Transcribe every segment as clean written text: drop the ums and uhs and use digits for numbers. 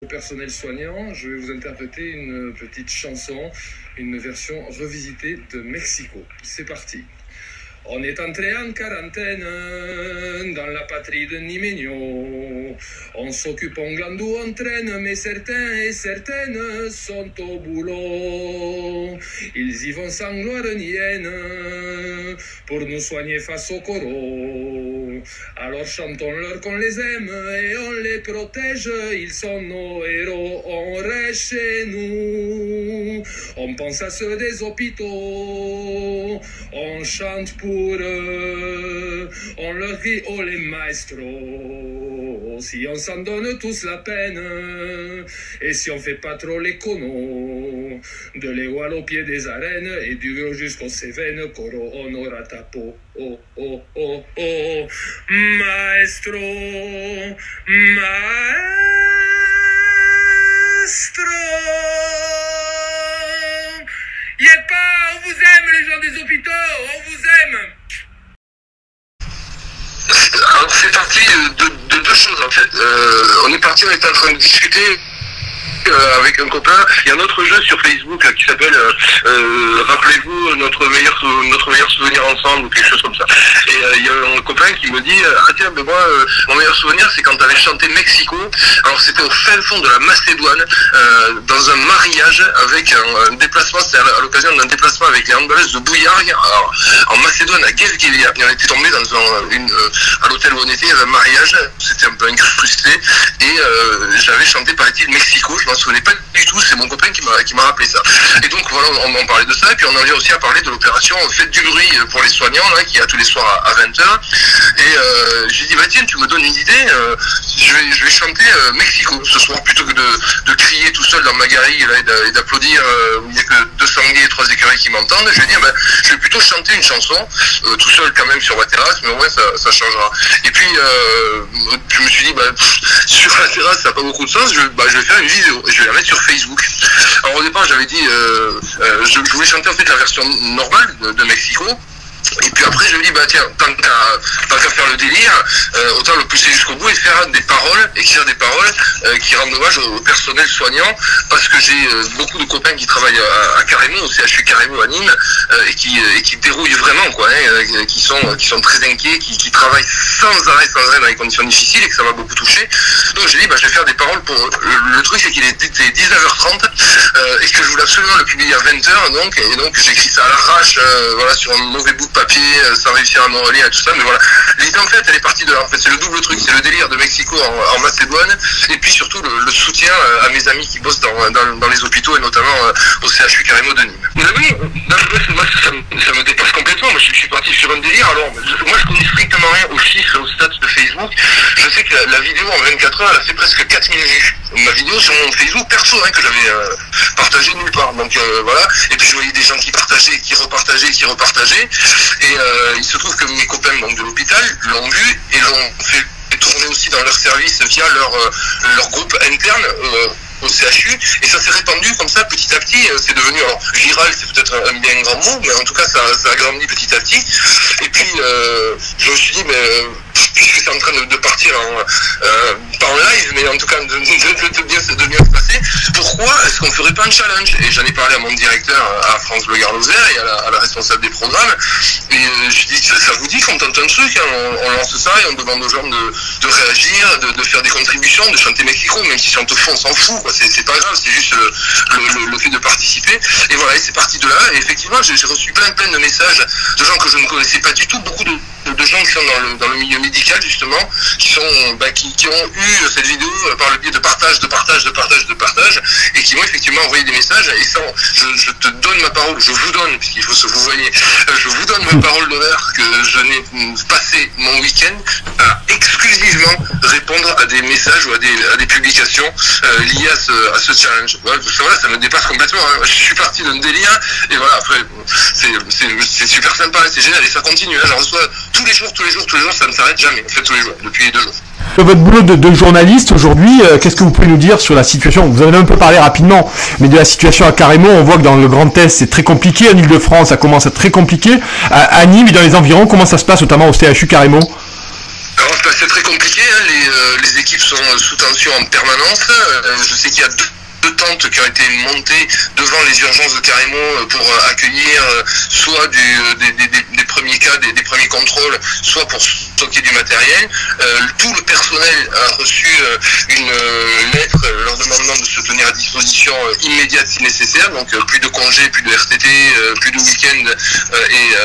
Au personnel soignant, je vais vous interpréter une petite chanson, une version revisitée de Mexico. C'est parti. On est entré en quarantaine dans la patrie de Nimeño. On s'occupe, on glande ou on traîne, mais certains et certaines sont au boulot. Ils y vont sans gloire ni haine pour nous soigner face au coro. Alors chantons-leur qu'on les aime et on les protège. Ils sont nos héros, on reste chez nous. On pense à ceux des hôpitaux, on chante pour eux, on leur crie oh les maestros. Si on s'en donne tous la peine, et si on fait pas trop l'écono, de l'étoile au pied des arènes, et du gros jusqu'aux Cévennes, coro honora tapo, oh oh oh oh, maestro, maestro. Yepa, on vous aime les gens des hôpitaux, on vous aime. Alors c'est parti de deux choses en fait. On est parti, on était en train de discuter avec un copain. Il y a un autre jeu sur Facebook qui s'appelle rappelez-vous notre meilleur souvenir ensemble ou quelque chose comme ça. Et il y a un copain qui me dit ah tiens mais moi mon meilleur souvenir c'est quand tu avais chanté Mexico. Alors c'était au fin fond de la Macédoine dans un mariage avec un déplacement, c'était à l'occasion d'un déplacement avec les handballeuses de Bouillard en Macédoine à Guevguelia. Et on était tombé dans à l'hôtel où on était, il y avait un mariage, c'était un peu incrusté et j'avais chanté paraît-il Mexico. Je m'en souvenais pas du tout, c'est mon copain qui m'a rappelé ça. Et donc voilà, on parlait de ça, et puis on en vient aussi à parler de l'opération Faites du bruit pour les soignants, là, qui est tous les soirs à 20h. Et j'ai dit, bah tiens, tu me donnes une idée, je vais chanter Mexico ce soir, plutôt que de crier tout seul dans ma galerie là, et d'applaudir, il n'y a que 2 sangliers et 3 écureuils qui m'entendent. Je vais dire, bah, je vais plutôt chanter une chanson, tout seul quand même sur ma terrasse, mais au moins ça changera. Et puis, je me suis dit, bah, sur la terrasse, ça n'a pas beaucoup de sens, je vais faire une vidéo. Je vais la mettre sur Facebook. Alors au départ j'avais dit je voulais chanter en fait la version normale de Mexico. Et puis après je me dis bah tiens, tant qu'à faire le délire, autant le pousser jusqu'au bout et faire écrire des paroles qui rendent hommage au personnel soignant, parce que j'ai beaucoup de copains qui travaillent à Carrémo, au CHU Carrémo à Nîmes, et qui dérouillent vraiment quoi, hein, qui sont très inquiets, qui travaillent sans arrêt dans des conditions difficiles et que ça m'a beaucoup touché. Donc j'ai dit bah je vais faire des paroles pour le truc, c'est qu'il est 19h30 et que je voulais absolument le publier à 20h, donc j'ai écrit ça à l'arrache, voilà, sur un mauvais bout de papier, sans réussir à me relire et tout ça, mais voilà. L'idée en fait elle est partie de là, en fait c'est le double truc, c'est le délire de Mexico en Macédoine, et puis surtout le soutien à mes amis qui bossent dans les hôpitaux et notamment au CHU Carrémo de Nîmes. Mais moi ça me dépasse complètement, moi je suis parti sur un délire. Alors moi je connais strictement rien aux chiffres et aux stats de Facebook. Je sais que la vidéo en 24 heures elle a fait presque 4000 vues. Ma vidéo sur mon Facebook perso, hein, que j'avais partagé nulle part, donc voilà. Et puis je voyais des gens qui partageaient, qui repartageaient, et il se trouve que mes copains donc, de l'hôpital l'ont vu et l'ont fait tourner aussi dans leur service via leur groupe interne au CHU, et ça s'est répandu comme ça petit à petit. C'est devenu, alors viral c'est peut-être un bien grand mot, mais en tout cas ça a grandi petit à petit. Et puis je me suis dit mais puisque c'est en train de partir pas en live, mais en tout cas de bien se passer, pourquoi est-ce qu'on ferait pas un challenge? Et j'en ai parlé à mon directeur à France Bleu Gard Lozère et à la responsable des programmes, et je dis ça vous dit qu'on tente un truc, hein, on lance ça et on demande aux gens de réagir, de faire des contributions, de chanter Mexico, même si c'est en te fond on s'en fout quoi. C'est pas grave, c'est juste le fait de participer. Et voilà, et c'est parti de là. Et effectivement, j'ai reçu plein de messages de gens que je ne connaissais pas du tout, beaucoup de gens qui sont dans le milieu médical justement, qui ont eu cette vidéo par le biais de partage, et qui m'ont effectivement envoyé des messages. Et ça, je te donne ma parole, je vous donne, puisqu'il faut se vous voyez, je vous donne ma parole d'honneur que je n'ai passé mon week-end à exclusivement répondre à des messages ou à des publications liées à ce challenge. Voilà, ça me dépasse complètement, hein. Je suis parti d'un délire, et voilà, après c'est super sympa, c'est génial, et ça continue, hein. J'en reçois tous les jours, ça ne s'arrête jamais, en fait tous les jours, depuis 2 jours. Votre boulot de journaliste aujourd'hui, qu'est-ce que vous pouvez nous dire sur la situation? Vous en avez un peu parlé rapidement, mais de la situation à Carrémo, on voit que dans le Grand Est c'est très compliqué, en Ile-de-France ça commence à être très compliqué, à Nîmes et dans les environs, comment ça se passe notamment au CHU Carrémo? Alors c'est très compliqué, hein, les équipes sont sous tension en permanence. Je sais qu'il y a deux tentes qui ont été montées devant les urgences de Carrémont pour accueillir soit des premiers cas, des premiers contrôles, soit pour stocker du matériel. Tout le personnel a reçu une lettre leur demandant de se tenir à disposition immédiate si nécessaire, donc plus de congés, plus de RTT, plus de week-end et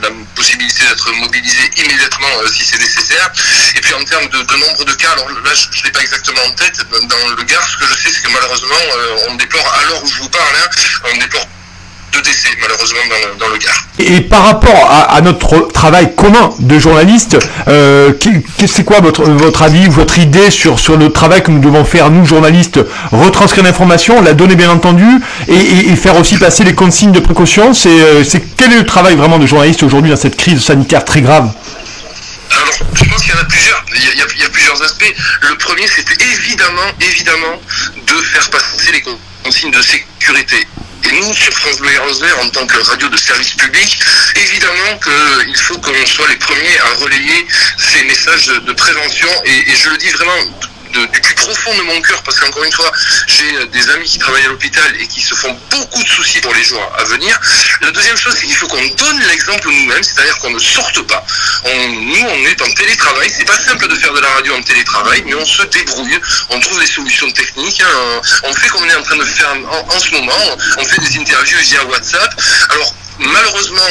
la possibilité d'être mobilisé immédiatement si c'est nécessaire. Et puis en termes de nombre de cas, alors là je ne l'ai pas exactement en tête, dans le Gard, ce que je sais c'est que malheureusement on déplore, à l'heure où je vous parle, on déplore 2 décès malheureusement dans le Gard. Et par rapport à notre travail commun de journalistes, c'est quoi votre avis, votre idée sur le travail que nous devons faire, nous journalistes, retranscrire l'information, la donner bien entendu, et faire aussi passer les consignes de précaution. Quel est le travail vraiment de journaliste aujourd'hui dans cette crise sanitaire très grave? Alors, je pense qu'il y en a plusieurs. Il y a plusieurs aspects. Le premier, c'était évidemment, de faire passer les consignes de sécurité. Et nous, sur France Bleu Gard-Lozère, en tant que radio de service public, évidemment qu'il faut qu'on soit les premiers à relayer ces messages de prévention. Et je le dis vraiment du plus profond de mon cœur, parce qu'encore une fois, j'ai des amis qui travaillent à l'hôpital et qui se font beaucoup de soucis pour les jours à venir. La deuxième chose, c'est qu'il faut qu'on donne l'exemple nous-mêmes, c'est-à-dire qu'on ne sorte pas. Nous, on est en télétravail, c'est pas simple de faire de la radio en télétravail, mais on se débrouille, on trouve des solutions techniques, on fait comme on est en train de faire en ce moment, on fait des interviews via WhatsApp. Alors, malheureusement,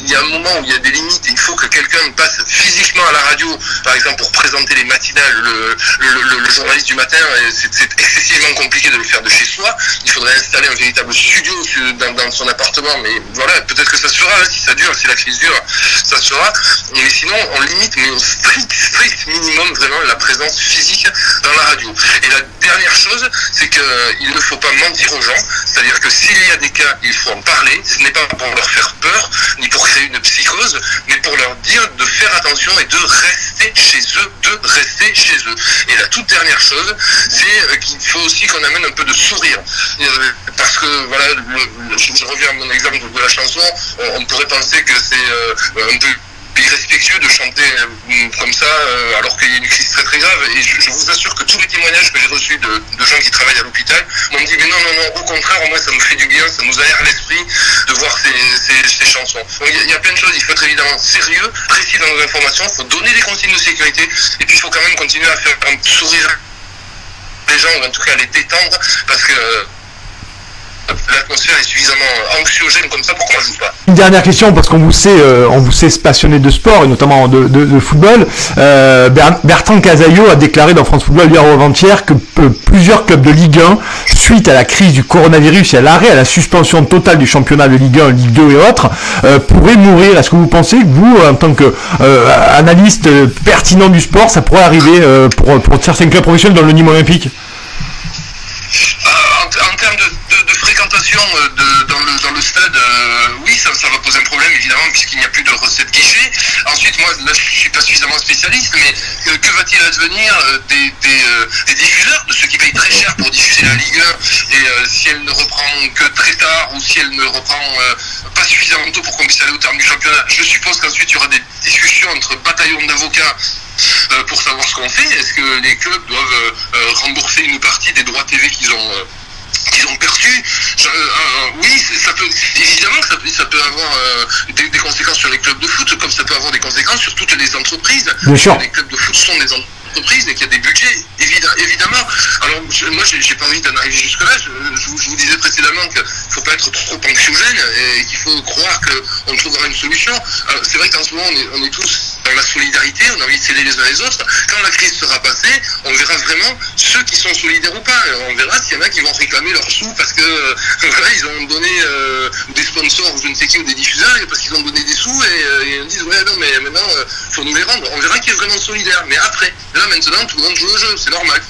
il y a un moment où il y a des limites et il faut que quelqu'un passe physiquement à la radio, par exemple pour présenter les matinales, le journaliste du matin, c'est excessivement compliqué de le faire de chez soi. Il faudrait installer un véritable studio dans son appartement, mais voilà, peut-être que ça se fera, si ça dure, si la crise dure, ça se fera. Mais sinon, on limite, mais au strict minimum, vraiment, la présence physique dans la radio. Et la dernière chose, c'est qu'il ne faut pas mentir aux gens, c'est-à-dire que s'il y a des cas, il faut en parler, ce n'est pas pour leur faire peur, ni pour créer une psychose, mais pour leur dire de faire attention et de rester chez eux, Et la toute dernière chose, c'est qu'il faut aussi qu'on amène un peu de sourire. Parce que, voilà, je reviens à mon exemple de la chanson, on pourrait penser que c'est un peu irrespectueux de chanter comme ça alors qu'il y a une crise très très grave, et je vous assure que tous les témoignages que j'ai reçus de gens qui travaillent à l'hôpital m'ont dit mais non, au contraire, au moins ça nous fait du bien, ça nous aère l'esprit de voir ces chansons. Donc il y a plein de choses, il faut être évidemment sérieux, précis dans nos informations, il faut donner des consignes de sécurité, et puis il faut quand même continuer à faire sourire les gens, ou en tout cas les détendre, parce que l'atmosphère est suffisamment anxiogène comme ça pour qu'on ne joue pas. Une dernière question, parce qu'on vous sait passionné de sport et notamment de football. Bertrand Casaillot a déclaré dans France Football hier ou avant-hier que plusieurs clubs de Ligue 1, suite à la crise du coronavirus et à l'arrêt, à la suspension totale du championnat de Ligue 1, Ligue 2 et autres, pourraient mourir. Est-ce que vous pensez que vous, en tant qu'analyste pertinent du sport, ça pourrait arriver pour certains clubs professionnels dans le Nîmes Olympique? En termes de fréquentation dans le stade, oui, ça va poser un problème évidemment, puisqu'il n'y a plus de recettes guichet. Ensuite, moi là je suis pas suffisamment spécialiste, mais que va-t-il advenir des diffuseurs, de ceux qui payent très cher pour diffuser la Ligue 1, et si elle ne reprend que très tard, ou si elle ne reprend pas suffisamment tôt pour qu'on puisse aller au terme du championnat? Je suppose qu'ensuite il y aura des discussions entre bataillons d'avocats pour savoir ce qu'on fait. Est-ce que les clubs doivent rembourser une partie des droits TV qu'ils ont perçus? Oui, ça peut, évidemment que ça peut avoir des conséquences sur les clubs de foot, comme ça peut avoir des conséquences sur toutes les entreprises. Bien sûr. Les clubs de foot sont des entreprises et qu'il y a des budgets, évidemment. Alors moi j'ai pas envie d'en arriver jusque là. Je vous disais précédemment qu'il ne faut pas être trop anxiogène et qu'il faut croire qu'on trouvera une solution. C'est vrai qu'en ce moment on est tous dans la solidarité, on a envie de s'aider les uns les autres. Quand la crise sera passée, on verra vraiment ceux qui sont solidaires ou pas. On verra s'il y en a qui vont réclamer leurs sous parce que voilà, ils ont donné des sponsors ou je ne sais qui, ou des diffuseurs, parce qu'ils ont donné des sous, et ils disent ouais non mais maintenant faut nous les rendre. On verra qui est vraiment solidaire. Mais après, là maintenant tout le monde joue au jeu, c'est normal.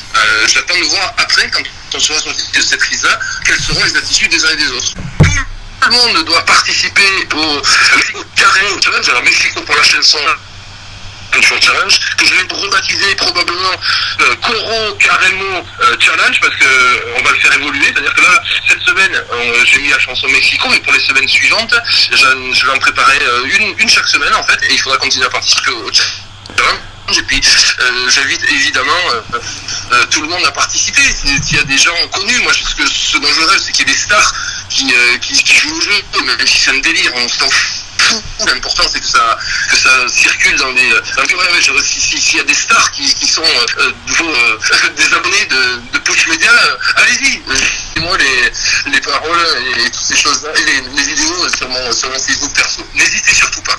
J'attends de voir après, quand on sera sorti de cette crise-là, quelles seront les attitudes des uns et des autres. Tout le monde doit participer au Mexico Carrément Challenge. Alors Mexico pour la chanson Challenge, que je vais rebaptiser probablement Coro Carrément Challenge, parce que on va le faire évoluer. C'est-à-dire que là, cette semaine, j'ai mis la chanson Mexico, mais pour les semaines suivantes, je vais en préparer une chaque semaine en fait, et il faudra continuer à participer au challenge. Et puis j'invite évidemment tout le monde à participer. S'il y a des gens connus, moi ce dont je rêve, c'est qu'il y ait des stars qui jouent au jeu, même si c'est un délire, on s'en fout. L'important c'est que ça circule dans les. S'il y a des stars qui sont des abonnés de Push Media, allez-y. Moi les paroles et toutes ces choses-là, et les vidéos sur mon Facebook perso. N'hésitez surtout pas.